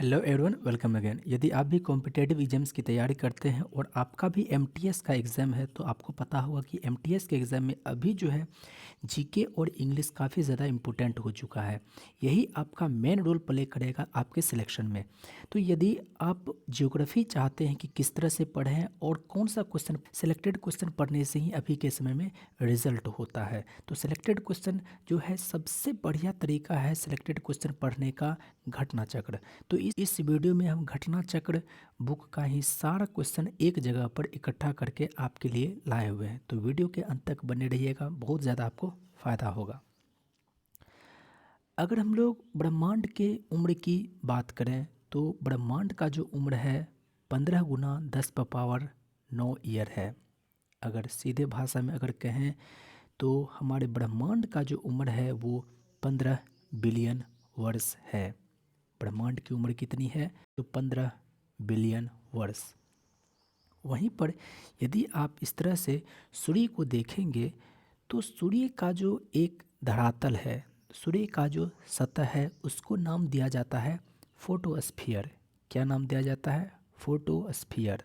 Hello everyone, welcome again. यदि आप भी कॉम्पिटेटिव एग्जाम्स की तैयारी करते हैं और आपका भी एमटीएस का एग्ज़ाम है, तो आपको पता होगा कि एमटीएस के एग्ज़ाम में अभी जो है जीके और इंग्लिश काफ़ी ज़्यादा इम्पोर्टेंट हो चुका है। यही आपका मेन रोल प्ले करेगा आपके सिलेक्शन में। तो यदि आप ज्योग्राफी चाहते हैं कि किस तरह से पढ़ें और कौन सा क्वेश्चन, सिलेक्टेड क्वेश्चन पढ़ने से ही अभी के समय में रिजल्ट होता है, तो सिलेक्टेड क्वेश्चन जो है सबसे बढ़िया तरीका है सिलेक्टेड क्वेश्चन पढ़ने का घटना चक्र। तो इस वीडियो में हम घटना चक्र बुक का ही सारा क्वेश्चन एक जगह पर इकट्ठा करके आपके लिए लाए हुए हैं। तो वीडियो के अंत तक बने रहिएगा, बहुत ज़्यादा आपको फ़ायदा होगा। अगर हम लोग ब्रह्मांड के उम्र की बात करें तो ब्रह्मांड का जो उम्र है 15 गुना 10 की पावर 9 ईयर है। अगर सीधे भाषा में अगर कहें तो हमारे ब्रह्मांड का जो उम्र है वो 15 बिलियन वर्ष है। ब्रह्मांड की उम्र कितनी है? तो 15 बिलियन वर्ष। वहीं पर यदि आप इस तरह से सूर्य को देखेंगे तो सूर्य का जो एक धरातल है, सूर्य का जो सतह है, उसको नाम दिया जाता है फोटोस्फीयर। क्या नाम दिया जाता है? फोटोस्फीयर।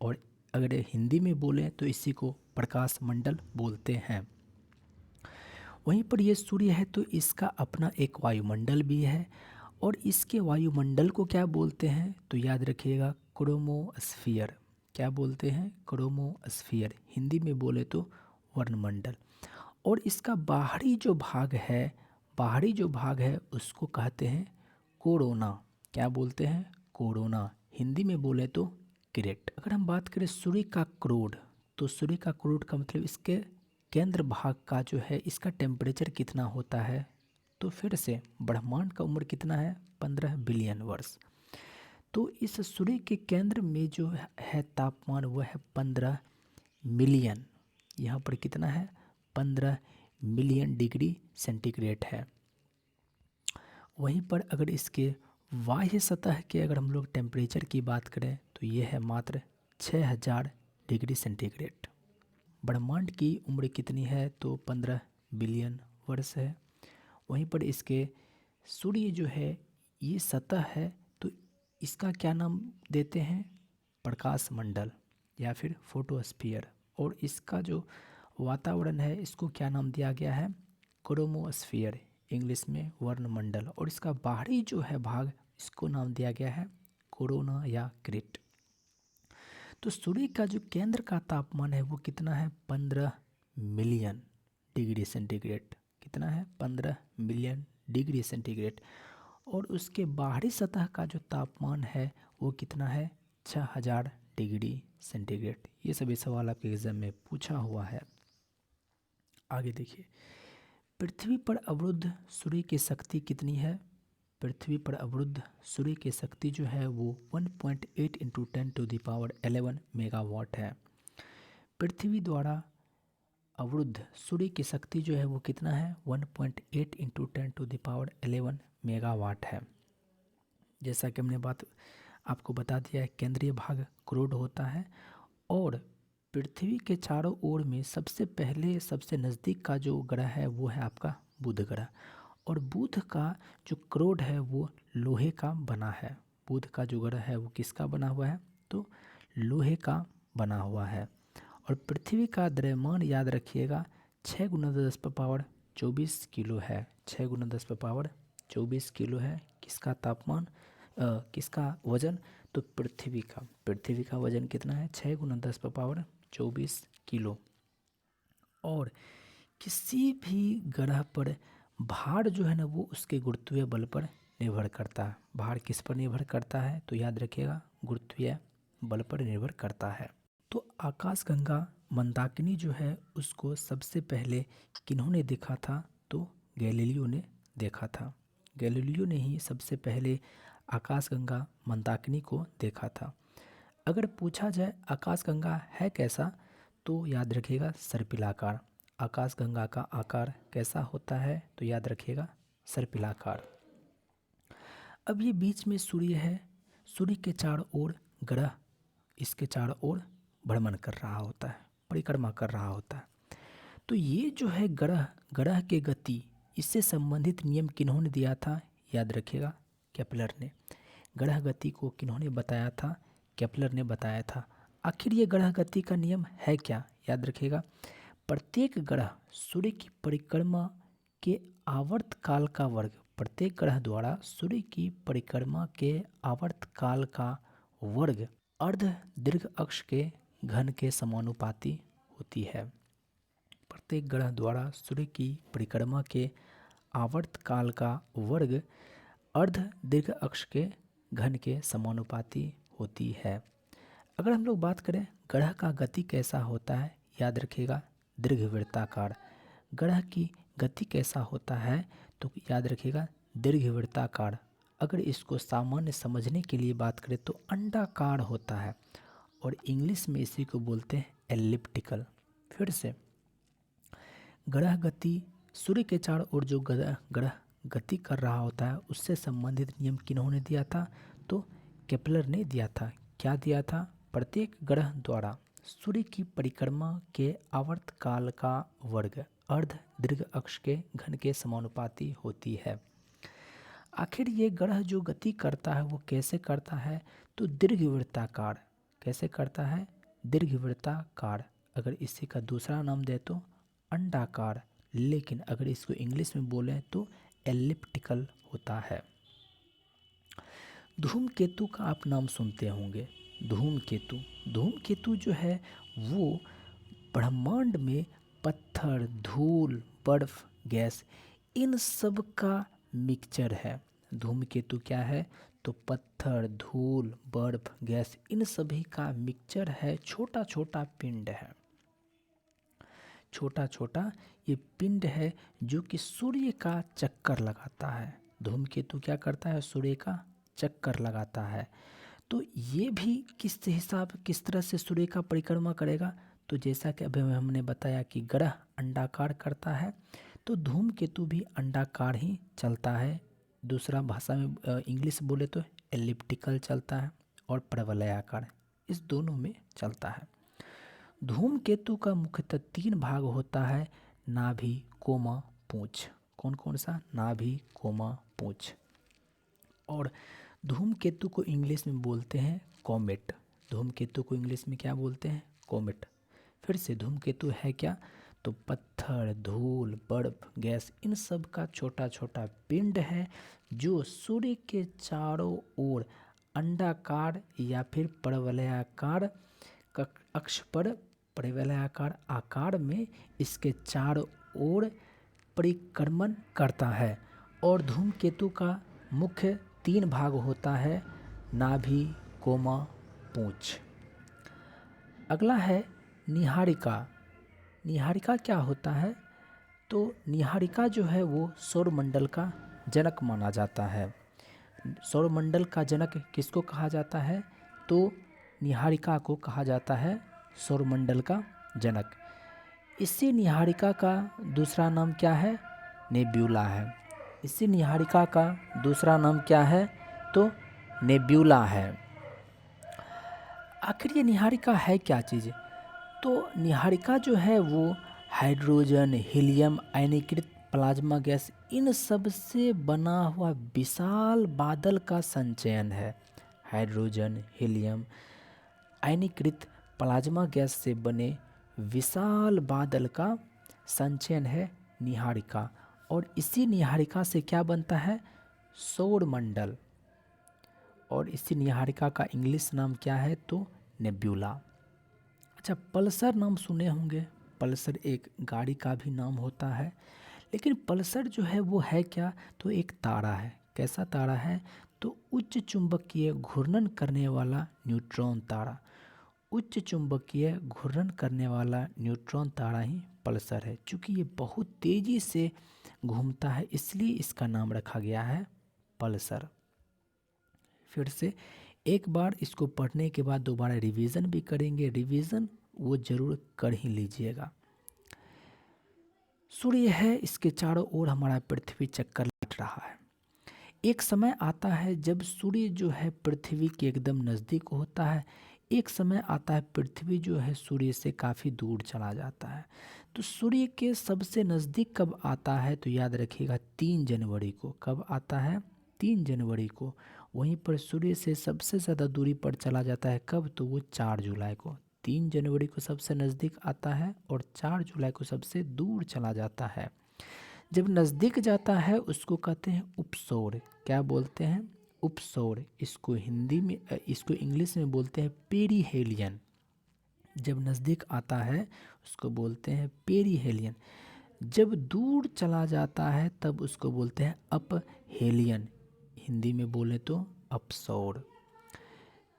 और अगर हिंदी में बोलें तो इसी को प्रकाश मंडल बोलते हैं। वहीं पर ये सूर्य है तो इसका अपना एक वायुमंडल भी है, और इसके वायुमंडल को क्या बोलते हैं? तो याद रखिएगा, क्रोमोस्फियर। क्या बोलते हैं? क्रोमोस्फियर। हिंदी में बोले तो वर्णमंडल। और इसका बाहरी जो भाग है उसको कहते हैं कोरोना। क्या बोलते हैं? कोरोना। हिंदी में बोले तो क्रेट। अगर हम बात करें सूर्य का क्रोड, तो सूर्य का क्रोड का मतलब इसके केंद्र भाग का जो है इसका टेम्परेचर कितना होता है? तो फिर से ब्रह्मांड का उम्र कितना है? 15 बिलियन वर्ष। तो इस सूर्य के केंद्र में जो है तापमान वह है 15 मिलियन। यहाँ पर कितना है? 15 मिलियन डिग्री सेंटीग्रेड है। वहीं पर अगर इसके बाह्य सतह के अगर हम लोग टेम्परेचर की बात करें तो ये है मात्र 6000 डिग्री सेंटीग्रेड। ब्रह्मांड की उम्र कितनी है? तो 15 बिलियन वर्ष है। वहीं पर इसके सूर्य जो है ये सतह है, तो इसका क्या नाम देते हैं? प्रकाश मंडल या फिर फोटोस्फीयर। और इसका जो वातावरण है इसको क्या नाम दिया गया है? क्रोमोस्फियर, इंग्लिश में वर्णमंडल। और इसका बाहरी जो है भाग, इसको नाम दिया गया है कोरोना या क्रेट। तो सूर्य का जो केंद्र का तापमान है वो कितना है? 15 मिलियन डिग्री सेंटीग्रेड। कितना है? 15 मिलियन डिग्री सेंटीग्रेड। और उसके बाहरी सतह का जो तापमान है वो कितना है? 6000 डिग्री सेंटीग्रेड। ये सभी सवाल आपके एग्जाम में पूछा हुआ है। आगे देखिए, पृथ्वी पर अवरुद्ध सूर्य की शक्ति कितनी है? पृथ्वी पर अवरुद्ध सूर्य की शक्ति जो है वो 1.8 into 10 to the power 11 megawatt है। पृथ्वी द्वारा अवरुद्ध सूर्य की शक्ति जो है वो कितना है? 1.8 into 10 to the power 11 megawatt है। जैसा कि हमने बात आपको बता दिया है, केंद्रीय भाग क्रोड होता है। और पृथ्वी के चारों ओर में सबसे पहले सबसे नज़दीक का जो ग्रह है वो है आपका बुध ग्रह। और बुध का जो क्रोड है वो लोहे का बना है। बुध का जो ग्रह है वो किसका बना हुआ है? तो लोहे का बना हुआ है। और पृथ्वी का द्रव्यमान याद रखिएगा 6 गुना 10 की पावर 24 किलो है। 6 गुना 10 की पावर 24 किलो है। किसका तापमान, किसका वजन? तो पृथ्वी का वजन कितना है? 6 गुना 10 की पावर 24 किलो। और किसी भी ग्रह पर भार जो है ना वो उसके गुरुत्वीय बल पर निर्भर करता है। भार किस पर निर्भर करता है? तो याद रखिएगा, गुरुत्वीय बल पर निर्भर करता है। तो आकाशगंगा मंदाकिनी जो है उसको सबसे पहले किन्होंने देखा था? तो गैलीलियो ने देखा था। गैलीलियो ने ही सबसे पहले आकाशगंगा मंदाकिनी को देखा था। अगर पूछा जाए आकाशगंगा है कैसा, तो याद रखिएगा सर्पिलाकार। आकाशगंगा का आकार कैसा होता है? तो याद रखिएगा सर्पिलाकार। अब ये बीच में सूर्य है, सूर्य के चारों ओर ग्रह इसके चारों ओर भ्रमण कर रहा होता है, परिक्रमा कर रहा होता है। तो ये जो है ग्रह के गति, इससे संबंधित नियम किन्होंने दिया था? याद रखिएगा केपलर ने। ग्रह गति को किन्होंने बताया था? केपलर ने बताया था। आखिर ये ग्रह गति का नियम है क्या? याद रखिएगा, प्रत्येक ग्रह सूर्य की परिक्रमा के आवर्तकाल का वर्ग, प्रत्येक ग्रह द्वारा सूर्य की परिक्रमा के आवर्तकाल का वर्ग अर्ध दीर्घ अक्ष के घन के समानुपाती होती है। प्रत्येक ग्रह द्वारा सूर्य की परिक्रमा के आवर्तकाल का वर्ग अर्ध दीर्घ अक्ष के घन के समानुपाती होती है। अगर हम लोग बात करें ग्रह का गति कैसा होता है, याद रखिएगा दीर्घवृत्ताकार। ग्रह की गति कैसा होता है तो याद रखिएगा दीर्घवृत्ताकार। अगर इसको सामान्य समझने के लिए बात करें तो अंडाकार होता है और इंग्लिश में इसी को बोलते हैं एलिप्टिकल। फिर से, ग्रह गति सूर्य के चारों ओर जो ग्रह गति कर रहा होता है उससे संबंधित नियम किन्होंने दिया था? तो केपलर ने दिया था। क्या दिया था? प्रत्येक ग्रह द्वारा सूर्य की परिक्रमा के आवर्तकाल का वर्ग अर्ध दीर्घ अक्ष के घन के समानुपाती होती है। आखिर ये ग्रह जो गति करता है वो कैसे करता है? तो दीर्घवृत्ताकार। कैसे करता है? दीर्घवृत्ताकार। अगर इसी का दूसरा नाम दे तो अंडाकार, लेकिन अगर इसको इंग्लिश में बोलें तो एलिप्टिकल होता है। धूमकेतु का आप नाम सुनते होंगे। धूमकेतु, धूमकेतु जो है वो ब्रह्मांड में पत्थर, धूल, बर्फ, गैस इन सब का मिक्सचर है। धूमकेतु क्या है? तो पत्थर, धूल, बर्फ, गैस इन सभी का मिक्सचर है। छोटा छोटा पिंड है, छोटा छोटा ये पिंड है जो कि सूर्य का चक्कर लगाता है। धूमकेतु क्या करता है? सूर्य का चक्कर लगाता है। तो ये भी किस तरह से सूर्य का परिक्रमा करेगा? तो जैसा कि अभी हमने बताया कि ग्रह अंडाकार करता है तो धूमकेतु भी अंडाकार ही चलता है। दूसरा भाषा में इंग्लिश बोले तो एलिप्टिकल चलता है और प्रवलयाकार, इस दोनों में चलता है। धूमकेतु का मुख्यतः 3 भाग होता है, नाभि, कोमा, पूंछ। कौन कौन सा? नाभि, कोमा, पूंछ। और धूमकेतु को इंग्लिश में बोलते हैं कॉमेट। धूमकेतु को इंग्लिश में क्या बोलते हैं? कॉमेट। फिर से, धूमकेतु है क्या? तो पत्थर, धूल, बर्फ, गैस इन सब का छोटा छोटा पिंड है जो सूर्य के चारों ओर अंडाकार या फिर परवलयाकार अक्ष पर परवलयाकार आकार में इसके चारों ओर परिक्रमण करता है। और धूमकेतु का मुख्य 3 भाग होता है, नाभि, कोमा, पूंछ। अगला है निहारिका। निहारिका क्या होता है? तो निहारिका जो है वो सौरमंडल का जनक माना जाता है। सौरमंडल का जनक किसको कहा जाता है? तो निहारिका को कहा जाता है सौरमंडल का जनक। इसी निहारिका का दूसरा नाम क्या है? नेब्यूला है। इसी निहारिका का दूसरा नाम क्या है? तो नेब्यूला है। आखिर ये निहारिका है क्या चीज़? तो निहारिका जो है वो हाइड्रोजन, हीलियम, आयनीकृत प्लाज्मा गैस इन सब से बना हुआ विशाल बादल का संचयन है। हाइड्रोजन, हीलियम, आयनीकृत प्लाज्मा गैस से बने विशाल बादल का संचयन है निहारिका। और इसी निहारिका से क्या बनता है? सौरमंडल। और इसी निहारिका का इंग्लिश नाम क्या है? तो नेब्यूला। अच्छा, पल्सर नाम सुने होंगे। पल्सर एक गाड़ी का भी नाम होता है, लेकिन पल्सर जो है वो है क्या? तो एक तारा है। कैसा तारा है? तो उच्च चुंबकीय घूर्णन करने वाला न्यूट्रॉन तारा। उच्च चुंबकीय घूर्णन करने वाला न्यूट्रॉन तारा ही पल्सर है। चूँकि ये बहुत तेज़ी से घूमता है इसलिए इसका नाम रखा गया है पल्सर। फिर से एक बार इसको पढ़ने के बाद दोबारा रिवीजन भी करेंगे। रिवीजन वो जरूर कर ही लीजिएगा। सूर्य है, इसके चारों ओर हमारा पृथ्वी चक्कर काट रहा है। एक समय आता है जब सूर्य जो है पृथ्वी के एकदम नज़दीक होता है। एक समय आता है पृथ्वी जो है सूर्य से काफ़ी दूर चला जाता है। तो सूर्य के सबसे नज़दीक कब आता है? तो याद रखिएगा 3 जनवरी को। कब आता है? 3 जनवरी को। वहीं पर सूर्य से सबसे ज़्यादा दूरी पर चला जाता है कब, तो वो 4 जुलाई को। 3 जनवरी को सबसे नज़दीक आता है और 4 जुलाई को सबसे दूर चला जाता है। जब नज़दीक जाता है उसको कहते हैं उपसौर। क्या बोलते हैं? उपसौर। इसको हिंदी में इसको इंग्लिश में बोलते हैं पेरीहेलियन। जब नज़दीक आता है उसको बोलते हैं पेरीहेलियन। जब दूर चला जाता है तब उसको बोलते हैं अपहेलियन। हिंदी में बोले तो अपसौर।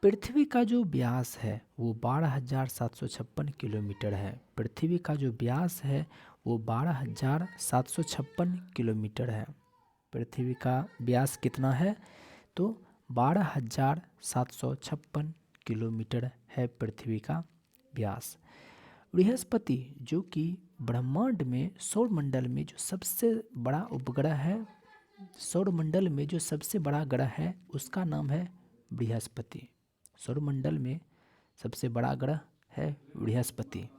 पृथ्वी का जो व्यास है वो 12,756 किलोमीटर है। पृथ्वी का जो व्यास है वो 12,756 किलोमीटर है। पृथ्वी का व्यास कितना है? तो 12,756 किलोमीटर है पृथ्वी का व्यास। बृहस्पति जो कि ब्रह्मांड में सौरमंडल में जो सबसे बड़ा उपग्रह है, सौरमंडल में जो सबसे बड़ा ग्रह है उसका नाम है बृहस्पति। सौरमंडल में सबसे बड़ा ग्रह है बृहस्पति।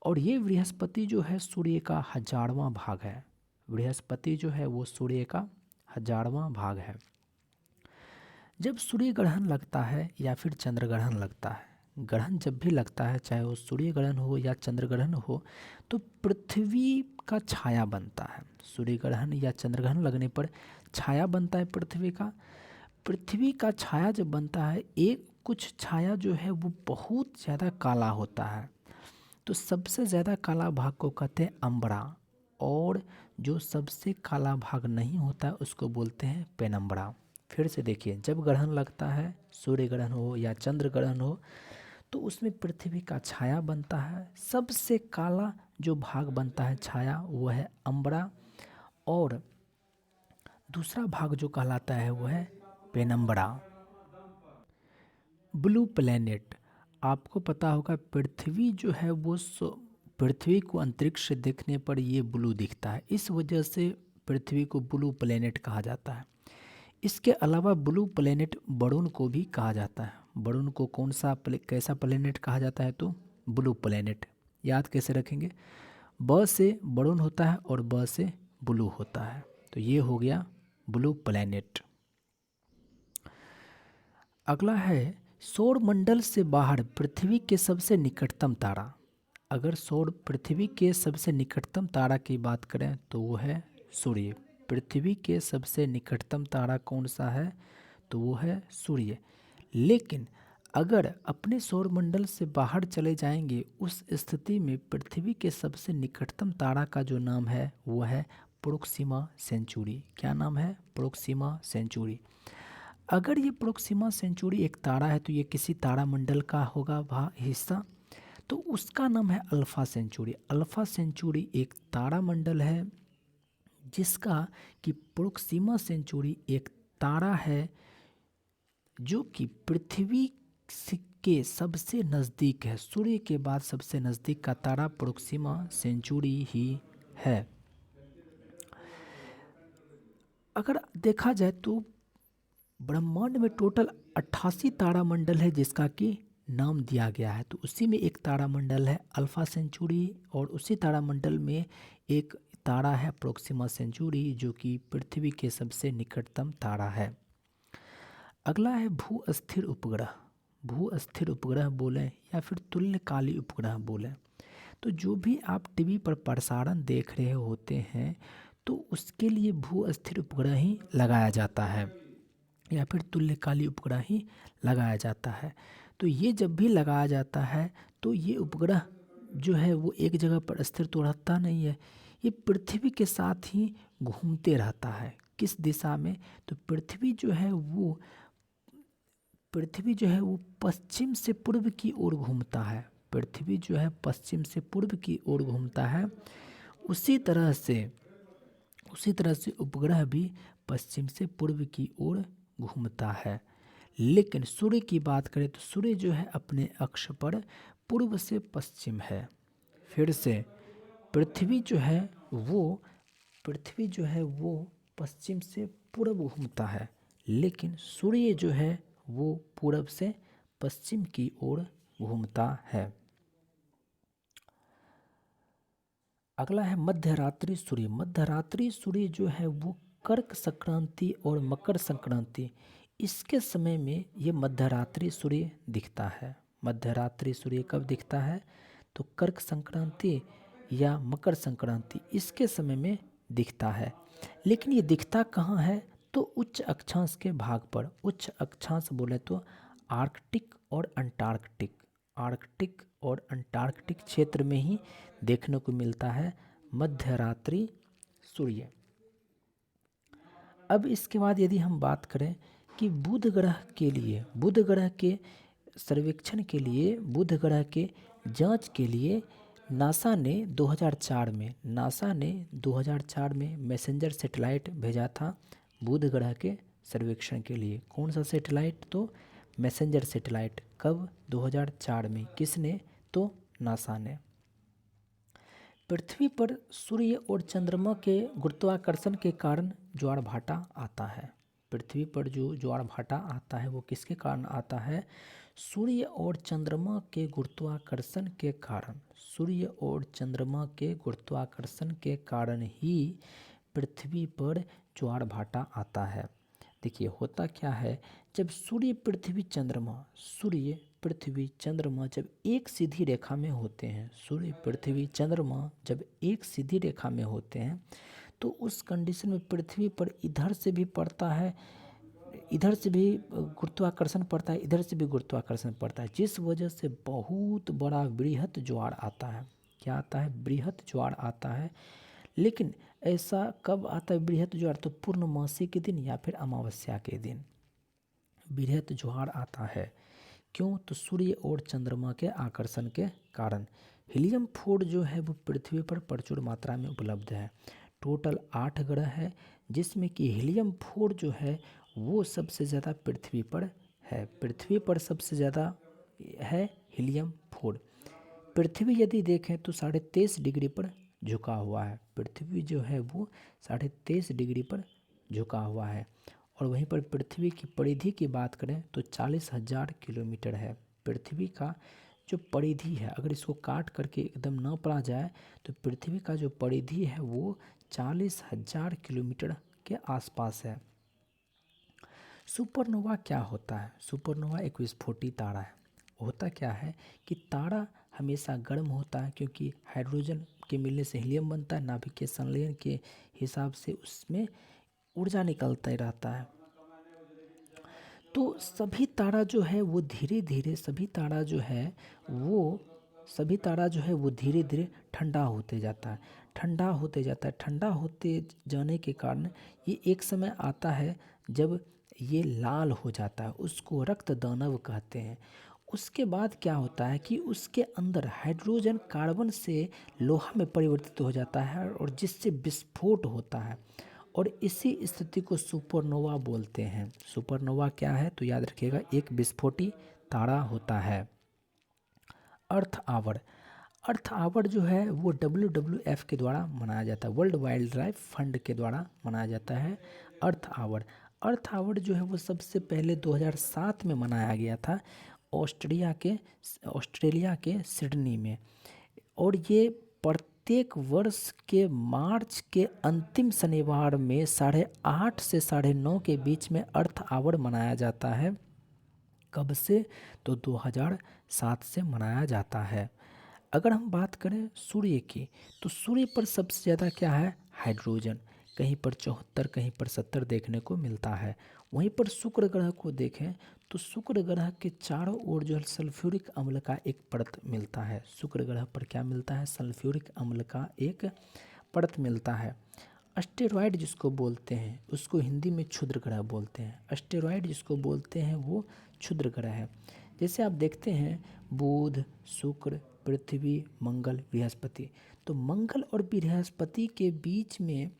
और ये बृहस्पति जो है सूर्य का 1000वां भाग है। बृहस्पति जो है वो सूर्य का 1000वां भाग है। जब सूर्य ग्रहण लगता है या फिर चंद्र ग्रहण लगता है, ग्रहण जब भी लगता है चाहे वो सूर्य ग्रहण हो या चंद्र ग्रहण हो, तो पृथ्वी का छाया बनता है। सूर्य ग्रहण या चंद्र ग्रहण लगने पर छाया बनता है पृथ्वी का। पृथ्वी का छाया जब बनता है, एक कुछ छाया जो है वो बहुत ज़्यादा काला होता है, तो सबसे ज़्यादा काला भाग को कहते हैं अम्बरा, और जो सबसे काला भाग नहीं होता उसको बोलते हैं पेनम्बरा। फिर से देखिए, जब ग्रहण लगता है, सूर्य ग्रहण हो या चंद्र ग्रहण हो, तो उसमें पृथ्वी का छाया बनता है। सबसे काला जो भाग बनता है छाया वो है अम्बरा, और दूसरा भाग जो कहलाता है वो है पेनम्बरा। ब्लू प्लैनेट, आपको पता होगा पृथ्वी जो है वो पृथ्वी को अंतरिक्ष से देखने पर ये ब्लू दिखता है, इस वजह से पृथ्वी को ब्लू प्लैनेट कहा जाता है। इसके अलावा ब्लू प्लैनेट वरुण को भी कहा जाता है। वरुण को कैसा प्लैनेट कहा जाता है? तो ब्लू प्लैनेट। याद कैसे रखेंगे? ब से वरुण होता है और ब से ब्लू होता है, तो ये हो गया ब्लू प्लैनेट। अगला है सौरमंडल से बाहर पृथ्वी के सबसे निकटतम तारा। अगर पृथ्वी के सबसे निकटतम तारा की बात करें तो वो है सूर्य। पृथ्वी के सबसे निकटतम तारा कौन सा है? तो वो है सूर्य। लेकिन अगर अपने सौरमंडल से बाहर चले जाएंगे, उस स्थिति में पृथ्वी के सबसे निकटतम तारा का जो नाम है वो है प्रोक्सिमा सेंचुरी। क्या नाम है? Proxima Centauri. अगर ये प्रोक्सिमा सेंचुरी एक तारा है तो ये किसी तारामंडल का होगा हिस्सा, तो उसका नाम है अल्फ़ा सेंचुरी। अल्फ़ा सेंचुरी एक तारामंडल है जिसका कि प्रोक्सिमा सेंचुरी एक तारा है जो कि पृथ्वी के सबसे नज़दीक है। सूर्य के बाद सबसे नज़दीक का तारा प्रोक्सिमा सेंचुरी ही है। अगर देखा जाए तो ब्रह्मांड में टोटल 88 तारामंडल है जिसका कि नाम दिया गया है, तो उसी में एक तारामंडल है अल्फ़ा सेंचुरी, और उसी तारामंडल में एक तारा है प्रोक्सिमा सेंचुरी जो कि पृथ्वी के सबसे निकटतम तारा है। अगला है भू अस्थिर उपग्रह। भू अस्थिर उपग्रह बोलें या फिर तुल्यकाली उपग्रह बोलें, तो जो भी आप टीवी पर प्रसारण देख रहे होते हैं तो उसके लिए भू अस्थिर उपग्रह ही लगाया जाता है या फिर तुल्यकाली उपग्रह ही लगाया जाता है। तो ये जब भी लगाया जाता है तो ये उपग्रह जो है वो एक जगह पर स्थिर तो रहता नहीं है, ये पृथ्वी के साथ ही घूमते रहता है। किस दिशा में? तो पृथ्वी जो है वो पश्चिम से पूर्व की ओर घूमता है। पृथ्वी जो है पश्चिम से पूर्व की ओर घूमता है। उसी तरह से उपग्रह भी पश्चिम से पूर्व की ओर घूमता है। लेकिन सूर्य की बात करें तो सूर्य जो है अपने अक्ष पर पूर्व से पश्चिम है। फिर से पृथ्वी जो है वो पश्चिम से पूर्व घूमता है, लेकिन सूर्य जो है वो पूरब से पश्चिम की ओर घूमता है। अगला है मध्यरात्रि सूर्य। मध्यरात्रि सूर्य जो है वो कर्क संक्रांति और मकर संक्रांति, इसके समय में ये मध्यरात्रि सूर्य दिखता है। मध्यरात्रि सूर्य कब दिखता है? तो कर्क संक्रांति या मकर संक्रांति इसके समय में दिखता है। लेकिन ये दिखता कहाँ है? तो उच्च अक्षांश के भाग पर। उच्च अक्षांश बोले तो आर्कटिक और अंटार्कटिक, आर्कटिक और अंटार्कटिक क्षेत्र में ही देखने को मिलता है मध्यरात्रि सूर्य। अब इसके बाद यदि हम बात करें कि बुध ग्रह के लिए, बुध ग्रह के सर्वेक्षण के लिए, बुध ग्रह के जांच के लिए नासा ने 2004 में मैसेंजर सैटेलाइट भेजा था बुध ग्रह के सर्वेक्षण के लिए। कौन सा सैटेलाइट? तो मैसेंजर सैटेलाइट। कब? 2004 में। किसने? तो नासा ने। पृथ्वी पर सूर्य और चंद्रमा के गुरुत्वाकर्षण के कारण ज्वार भाटा आता है। पृथ्वी पर जो ज्वार भाटा आता है वो किसके कारण आता है? सूर्य और चंद्रमा के गुरुत्वाकर्षण के कारण। सूर्य और चंद्रमा के गुरुत्वाकर्षण के कारण ही पृथ्वी पर ज्वार भाटा आता है। देखिए होता क्या है, जब सूर्य पृथ्वी चंद्रमा जब एक सीधी रेखा में होते हैं, सूर्य पृथ्वी चंद्रमा जब एक सीधी रेखा में होते हैं तो उस कंडीशन में पृथ्वी पर इधर से भी पड़ता है, इधर से भी गुरुत्वाकर्षण पड़ता है, इधर से भी गुरुत्वाकर्षण पड़ता है, जिस वजह से बहुत बड़ा बृहत ज्वार आता है। क्या आता है? बृहत ज्वार आता है। लेकिन ऐसा कब आता है बृहत ज्वार? तो पूर्णमासी के दिन या फिर अमावस्या के दिन बृहत ज्वार आता है। क्यों? तो सूर्य और चंद्रमा के आकर्षण के कारण। हीलियम 4 जो है वो पृथ्वी पर प्रचुर मात्रा में उपलब्ध है। टोटल 8 ग्रह है जिसमें कि हीलियम 4 जो है वो सबसे ज़्यादा पृथ्वी पर है। पृथ्वी पर सबसे ज़्यादा है हीलियम 4। पृथ्वी यदि देखें तो 23.5 डिग्री पर झुका हुआ है। पृथ्वी जो है वो 23.5 डिग्री पर झुका हुआ है। और वहीं पर पृथ्वी की परिधि की बात करें तो 40,000 किलोमीटर है। पृथ्वी का जो परिधि है, अगर इसको काट करके एकदम न पड़ा जाए तो पृथ्वी का जो परिधि है वो 40,000 किलोमीटर के आसपास है। सुपरनोवा क्या होता है? सुपरनोवा एक विस्फोटी तारा है। होता क्या है कि तारा हमेशा गर्म होता है क्योंकि हाइड्रोजन के मिलने से हीलियम बनता है, नाभिकीय संलयन के हिसाब से उसमें ऊर्जा निकलता ही रहता है। तो सभी तारा जो है वो धीरे धीरे धीरे धीरे ठंडा होते जाता है, ठंडा होते जाने के कारण ये एक समय आता है जब ये लाल हो जाता है, उसको रक्त दानव कहते हैं। उसके बाद क्या होता है कि उसके अंदर हाइड्रोजन कार्बन से लोहा में परिवर्तित हो जाता है और जिससे विस्फोट होता है और इसी स्थिति को सुपरनोवा बोलते हैं। सुपरनोवा क्या है? तो याद रखिएगा, एक विस्फोटी तारा होता है। अर्थ आवर। अर्थ आवर जो है वो WWF के द्वारा मनाया जाता है, वर्ल्ड वाइल्ड लाइफ फंड के द्वारा मनाया जाता है अर्थ आवर। अर्थ आवर जो है वो सबसे पहले 2007 में मनाया गया था ऑस्ट्रेलिया के सिडनी में। और ये प्रत्येक वर्ष के मार्च के अंतिम शनिवार में 8:30 से 9:30 के बीच में अर्थ आवर मनाया जाता है। कब से? तो 2007 से मनाया जाता है। अगर हम बात करें सूर्य की, तो सूर्य पर सबसे ज़्यादा क्या है? हाइड्रोजन। कहीं पर 74, कहीं पर 70 देखने को मिलता है। वहीं पर शुक्र ग्रह को देखें तो शुक्र ग्रह के चारों ओर जो है सल्फ्यूरिक अम्ल का एक परत मिलता है। शुक्र ग्रह पर क्या मिलता है? सल्फ्यूरिक अम्ल का एक परत मिलता है। अस्टेरॉयड जिसको बोलते हैं उसको हिंदी में क्षुद्र ग्रह बोलते हैं। अस्टेरॉयड जिसको बोलते हैं वो क्षुद्र ग्रह है। जैसे आप देखते हैं बुध, शुक्र, पृथ्वी, मंगल, बृहस्पति, तो मंगल और बृहस्पति के बीच में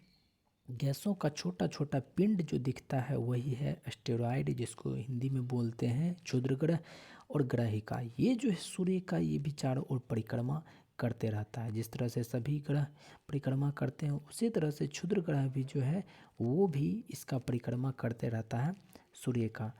गैसों का छोटा छोटा पिंड जो दिखता है वही है एस्टेरॉयड, जिसको हिंदी में बोलते हैं क्षुद्र ग्रह और ग्रहिका। ये जो है सूर्य का ये भी चारों ओर परिक्रमा करते रहता है। जिस तरह से सभी ग्रह परिक्रमा करते हैं उसी तरह से क्षुद्र ग्रह भी जो है वो भी इसका परिक्रमा करते रहता है सूर्य का।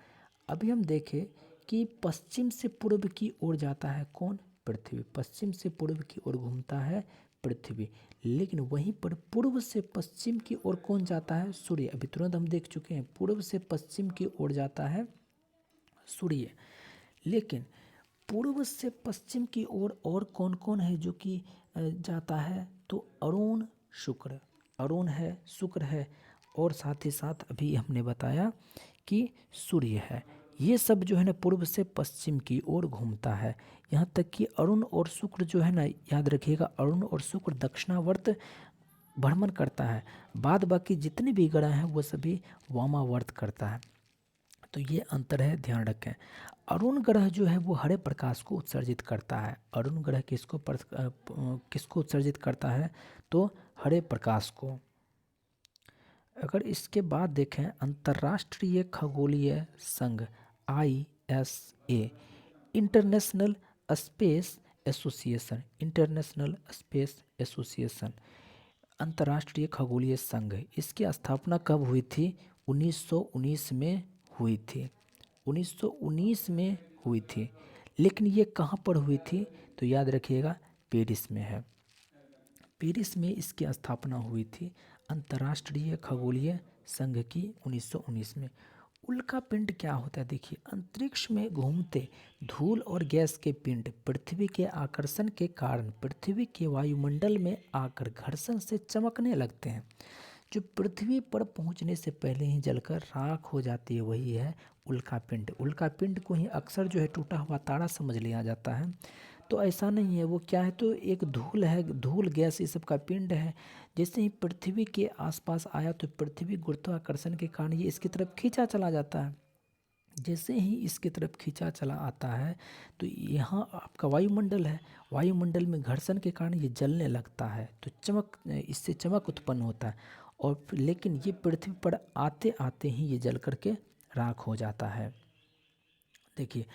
अभी हम देखें कि पश्चिम से पूर्व की ओर जाता है कौन? पृथ्वी। पश्चिम से पूर्व की ओर घूमता है पृथ्वी। लेकिन वहीं पर पूर्व से पश्चिम की ओर कौन जाता है? सूर्य। अभी तुरंत हम देख चुके हैं, पूर्व से पश्चिम की ओर जाता है सूर्य। लेकिन पूर्व से पश्चिम की ओर और कौन कौन है जो कि जाता है? तो अरुण, शुक्र। अरुण है, शुक्र है, और साथ ही साथ अभी हमने बताया कि सूर्य है। ये सब जो है ना पूर्व से पश्चिम की ओर घूमता है। यहाँ तक कि अरुण और शुक्र जो है ना, याद रखिएगा, अरुण और शुक्र दक्षिणावर्त भ्रमण करता है। बाद बाकी जितने भी ग्रह हैं वो सभी वामावर्त करता है। तो ये अंतर है, ध्यान रखें। अरुण ग्रह जो है वो हरे प्रकाश को उत्सर्जित करता है। अरुण ग्रह किसको उत्सर्जित करता है? तो हरे प्रकाश को। अगर इसके बाद देखें, अंतर्राष्ट्रीय खगोलीय संघ ISA, international space association, international space association, अंतर्राष्ट्रीय खगोलीय संघ, इसकी स्थापना कब हुई थी? 1919 में हुई थी। 1919 में हुई थी। लेकिन ये कहाँ पर हुई थी? तो याद रखिएगा, पेरिस में है। पेरिस में इसकी स्थापना हुई थी, अंतर्राष्ट्रीय खगोलीय संघ की, 1919 में। उल्का पिंड क्या होता है? देखिए, अंतरिक्ष में घूमते धूल और गैस के पिंड पृथ्वी के आकर्षण के कारण पृथ्वी के वायुमंडल में आकर घर्षण से चमकने लगते हैं। जो पृथ्वी पर पहुंचने से पहले ही जलकर राख हो जाती है, वही है उल्का पिंड। उल्का पिंड को ही अक्सर जो है टूटा हुआ तारा समझ लिया जाता है। तो ऐसा नहीं है, वो क्या है, तो एक धूल है, धूल गैस ये सब का पिंड है। जैसे ही पृथ्वी के आसपास आया तो पृथ्वी गुरुत्वाकर्षण के कारण ये इसकी तरफ खींचा चला जाता है। जैसे ही इसकी तरफ खींचा चला आता है तो यहाँ आपका वायुमंडल है, वायुमंडल में घर्षण के कारण ये जलने लगता है, तो इससे चमक उत्पन्न होता है। और लेकिन ये पृथ्वी पर आते आते ही ये जल करके राख हो जाता है। देखिए,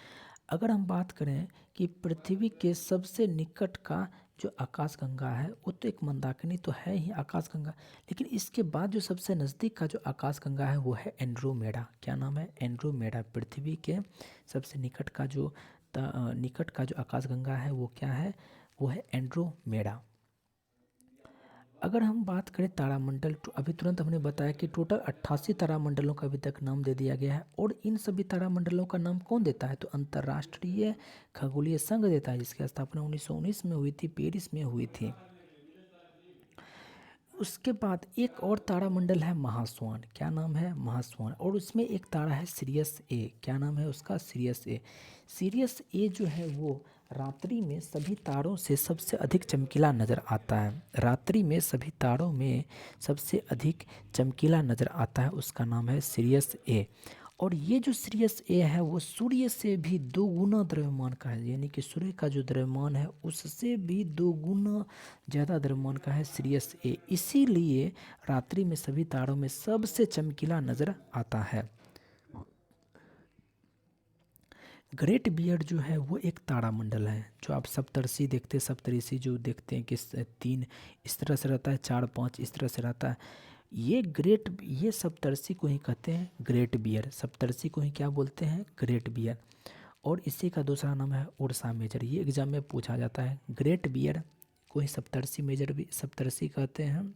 अगर हम बात करें कि पृथ्वी के सबसे निकट का जो आकाशगंगा है वो तो एक मंदाकिनी तो है ही आकाशगंगा, लेकिन इसके बाद जो सबसे नज़दीक का जो आकाशगंगा है वो है एंड्रोमेडा। क्या नाम है? एंड्रोमेडा। पृथ्वी के सबसे निकट का जो आकाशगंगा है वो क्या है? वो है एंड्रोमेडा। अगर हम बात करें तारामंडल, तो अभी तुरंत हमने बताया कि टोटल 88 तारामंडलों का अभी तक नाम दे दिया गया है। और इन सभी तारामंडलों का नाम कौन देता है? तो अंतर्राष्ट्रीय खगोलीय संघ देता है, जिसकी स्थापना 1919 में हुई थी, पेरिस में हुई थी। उसके बाद एक और तारामंडल है महास्वान। क्या नाम है? महास्वान। और उसमें एक तारा है सिरियस ए। क्या नाम है उसका? सिरियस ए। सिरियस ए जो है वो रात्रि में सभी तारों से सबसे अधिक चमकीला नज़र आता है। रात्रि में सभी तारों में सबसे अधिक चमकीला नज़र आता है, उसका नाम है सिरियस ए। और ये जो सिरियस ए है वो सूर्य से भी 2 गुना द्रव्यमान का है, यानी कि सूर्य का जो द्रव्यमान है उससे भी 2 गुना ज़्यादा द्रव्यमान का है सिरियस ए। इसीलिए रात्रि में सभी तारों में सबसे चमकीला नज़र आता है। ग्रेट बियर्ड जो है वो एक तारामंडल है, जो आप सप्तर्षि देखते हैं, सप्तऋषि जो देखते हैं कि 3 इस तरह से रहता है, 4 5 इस तरह से रहता है। ये सप्तर्षि को ही कहते हैं ग्रेट बियर। सप्तर्षि को ही क्या बोलते हैं? Great Bear. और इसी का दूसरा नाम है उर्सा मेजर। ये एग्जाम में पूछा जाता है। ग्रेट बियर को ही सप्तर्षि कहते हैं,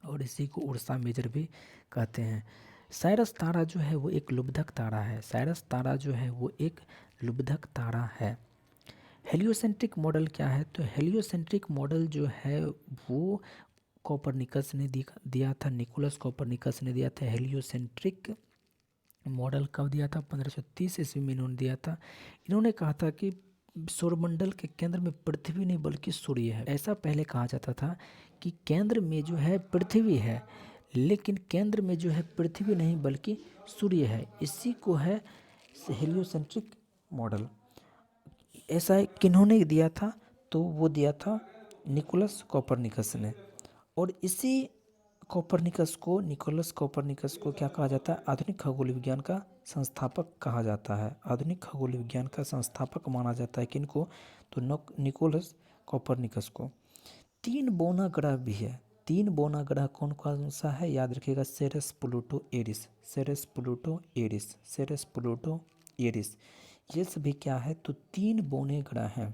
और इसी को उर्सा मेजर भी कहते हैं। साइरस तारा जो है वो एक लुब्धक तारा है। साइरस तारा जो है वो एक लुब्धक तारा है। हेलियोसेंट्रिक मॉडल क्या है? तो हेलियोसेंट्रिक मॉडल जो है वो कोपरनिकस ने दिया था, निकोलस कोपरनिकस ने दिया था। हेलियोसेंट्रिक मॉडल कब दिया था? 1530 ईस्वी में इन्होंने दिया था। इन्होंने कहा था कि सौरमंडल के केंद्र में पृथ्वी नहीं बल्कि सूर्य है। ऐसा पहले कहा जाता था कि केंद्र में जो है पृथ्वी है, लेकिन केंद्र में जो है पृथ्वी नहीं बल्कि सूर्य है। इसी को है हेलियोसेंट्रिक मॉडल। ऐसा किन्होंने दिया था? तो वो दिया था निकोलस कोपरनिकस ने। और इसी निकोलस कोपरनिकस को क्या कहा जाता है? आधुनिक खगोल विज्ञान का संस्थापक कहा जाता है। आधुनिक खगोल विज्ञान का संस्थापक माना जाता है किनको? तो निकोलस कोपरनिकस को। 3 बौना ग्रह भी है। 3 बौना ग्रह कौन कौन सा है? याद रखिएगा, Ceres, Pluto, Eris. Ceres, Pluto, Eris. Ceres, Pluto, Eris. ये सभी क्या है? तो 3 बौने ग्रह हैं।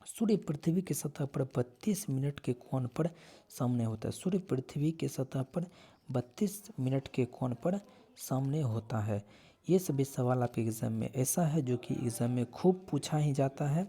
सूर्य पृथ्वी की सतह पर 32 मिनट के कोण पर सामने होता है। सूर्य पृथ्वी के सतह पर 32 मिनट के कोण पर सामने होता है। ये सभी सवाल आपके एग्ज़ाम में ऐसा है जो कि एग्ज़ाम में खूब पूछा ही जाता है।